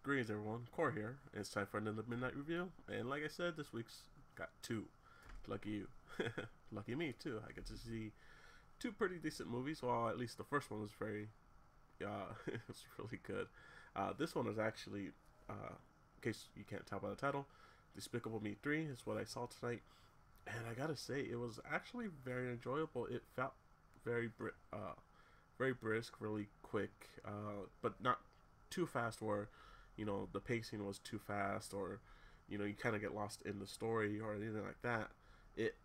Greetings everyone, Core here, and it's time for another Midnight Review, and like I said, this week's got two. Lucky you. Lucky me too, I get to see two pretty decent movies, well at least the first one was it was really good. This one is actually, in case you can't tell by the title, Despicable Me 3 is what I saw tonight, and I gotta say, it was actually very enjoyable. It felt very, very brisk, really quick, but not too fast where the pacing was too fast, or you kind of get lost in the story or anything like that. it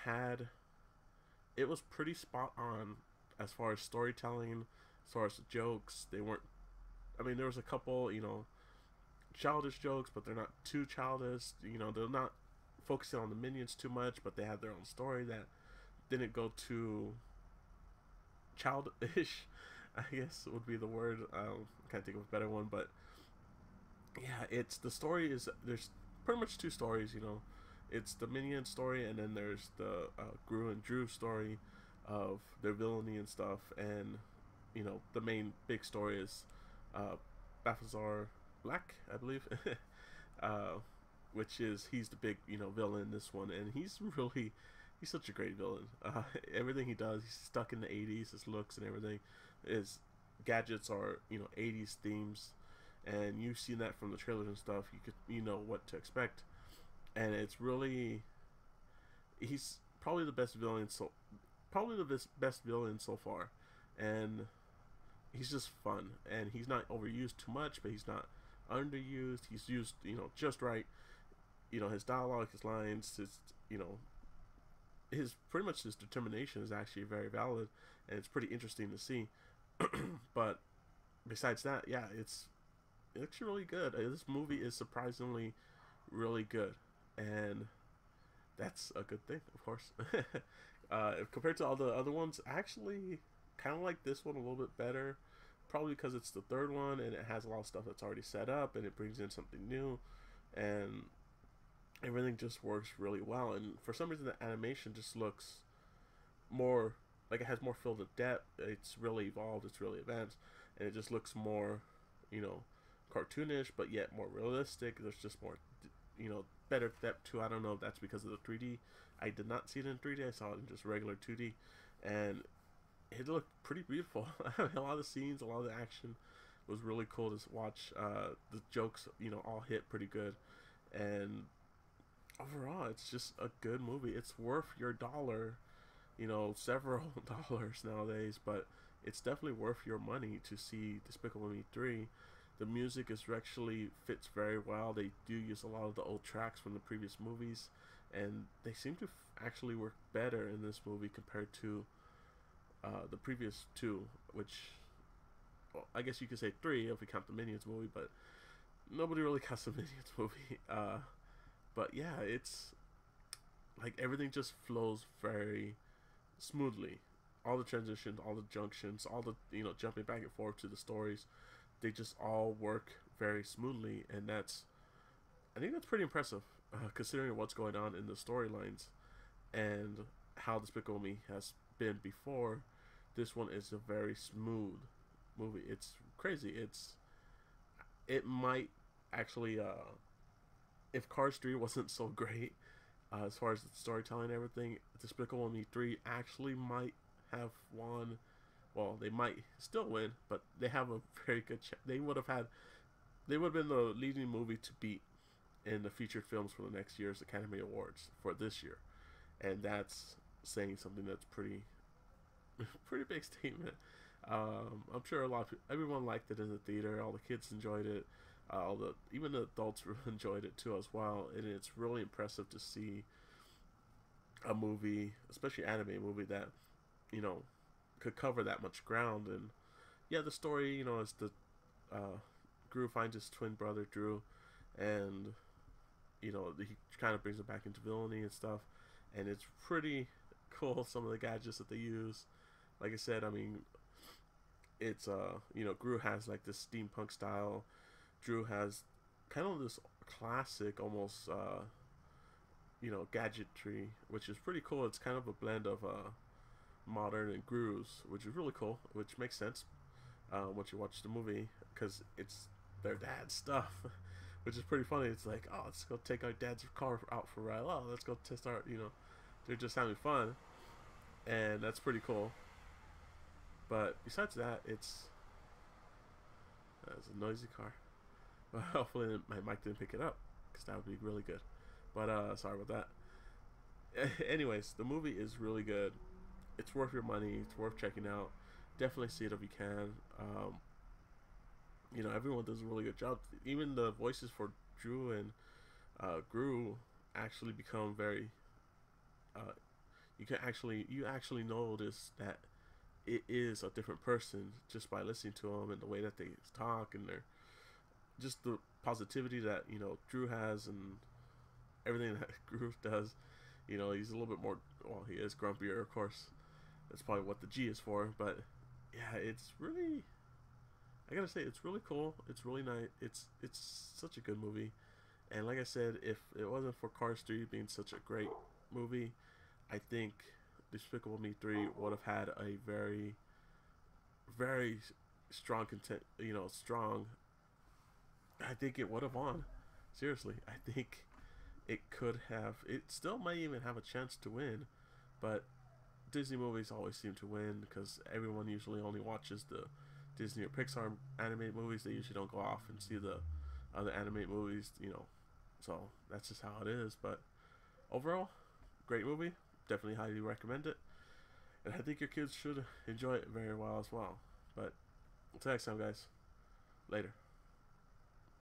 had it was pretty spot on as far as storytelling, as far as the jokes. They weren't, I mean, there was a couple childish jokes, but they're not too childish. They're not focusing on the minions too much, but they had their own story that didn't go too childish, I guess would be the word. I can't think of a better one, but yeah, it's the story is there's pretty much two stories. It's the Minion story, and then there's the Gru and Drew story of their villainy and stuff. And the main big story is Balthazar Black, I believe, which is he's the big villain in this one, and he's such a great villain. Everything he does, he's stuck in the 80s. His looks and everything, his gadgets are 80s themes, and you've seen that from the trailers and stuff. You know what to expect, and it's really, he's probably the best villain best villain so far, and he's just fun, and he's not overused too much, but he's not underused. He's used just right. His dialogue, his lines, his pretty much his determination is actually very valid, and it's pretty interesting to see. But besides that, yeah, it's actually really good. This movie is surprisingly really good, and that's a good thing, of course. Compared to all the other ones, I actually kind of like this one a little bit better, probably because it's the third one and it has a lot of stuff that's already set up, and it brings in something new, and everything just works really well. And for some reason, the animation just looks more like it has more field of depth. It's really evolved, it's really advanced, and it just looks more cartoonish, but yet more realistic. There's just more better depth to. I don't know if that's because of the 3D. I did not see it in 3D. I saw it in just regular 2D, and it looked pretty beautiful. A lot of the scenes, a lot of the action was really cool to watch. The jokes all hit pretty good, and overall it's just a good movie. It's worth your dollar, several dollars nowadays, but it's definitely worth your money to see Despicable Me 3. The music is actually fits very well. They do use a lot of the old tracks from the previous movies, and they seem to actually work better in this movie compared to the previous two, which, well, I guess you could say three if we count the Minions movie, but nobody really counts the Minions movie. But yeah, it's like everything just flows very smoothly. All the transitions, all the junctions, all the jumping back and forth to the stories, they just all work very smoothly, and I think that's pretty impressive, considering what's going on in the storylines and how Despicable Me has been before. This one is a very smooth movie. It's crazy. It might actually, if Cars 3 wasn't so great, as far as the storytelling and everything, Despicable Me 3 actually might have won. Well, they might still win, but they have a very good they would have been the leading movie to beat in the featured films for the next year's Academy Awards for this year, and that's saying something. That's pretty big statement. I'm sure everyone liked it in the theater. All the kids enjoyed it. Even the adults enjoyed it too as well. And it's really impressive to see a movie, especially anime movie, that could cover that much ground. And yeah, the story is the Gru finds his twin brother Drew, and he kind of brings him back into villainy and stuff, and it's pretty cool, some of the gadgets that they use. Like I said, I mean, it's Gru has like this steampunk style. Drew has kind of this classic almost gadgetry, which is pretty cool. It's kind of a blend of modern and Gru's, which is really cool, which makes sense once you watch the movie, because it's their dad's stuff, which is pretty funny. It's like, oh, let's go take our dad's car out for a ride. Oh, let's go test our, they're just having fun, and that's pretty cool. But besides that, it's a noisy car. But hopefully my mic didn't pick it up, because that would be really good. But sorry about that. Anyways, the movie is really good. It's worth your money. It's worth checking out. Definitely see it if you can. Everyone does a really good job. Even the voices for Drew and Gru actually become very. You actually notice that it is a different person just by listening to them and the way that they talk and their just the positivity that Drew has and everything that Gru does. He's a little bit more. Well, he is grumpier, of course. That's probably what the G is for. But yeah, it's really. I gotta say, it's really cool. It's really nice. It's such a good movie. And like I said, if it wasn't for Cars 3 being such a great movie, I think Despicable Me 3 would have had a very, very strong strong. I think it would have won. Seriously, I think it could have. It still might even have a chance to win, but Disney movies always seem to win because everyone usually only watches the Disney or Pixar animated movies. They usually don't go off and see the other animated movies, So that's just how it is. But overall, great movie. Definitely highly recommend it. And I think your kids should enjoy it very well as well. But until next time, guys. Later.